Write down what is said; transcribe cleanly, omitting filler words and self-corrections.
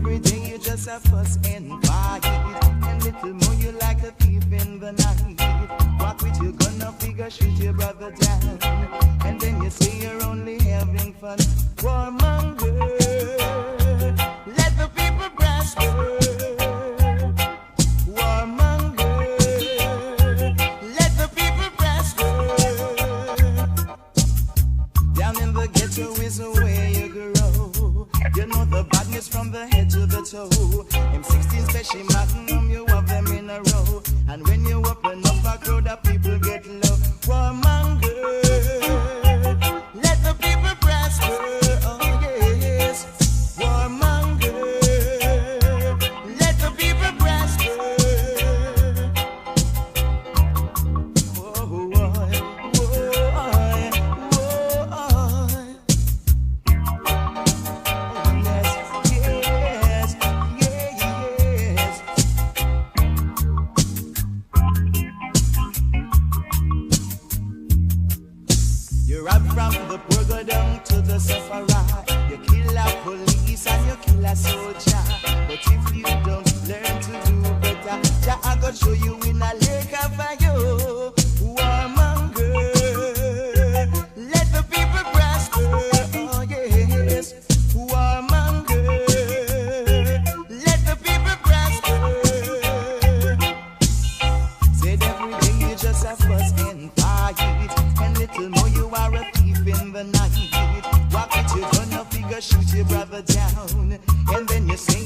every day you just a fuss and fight. And little more you like a thief in the night. Walk with your gun, no figure, shoot your brother down. And then you say you're only having fun. Warmonger, let the people prosper. Warmonger, let the people prosper. Down in the ghetto is where you grow. You know the badness from the head to the toe. M16 special magnum, you have them in a row. And when you open up a crowd, the people get low. Warmonger, let the people prosper. Oh yes, warmonger, let the people prosper. Whoa, whoa, whoa, whoa. You rob from the poor, go down to the sufferer. You kill a police and you kill a soldier. But if you don't learn to do better, Jah I go show you in a lake of fire. Warmonger, let the people prosper. Oh yes, warmonger, let the people prosper. Said every day you just a fuss and fight. And little more you are a thief in the night. Walk with your gun, no figure, shoot your brother down. And then you say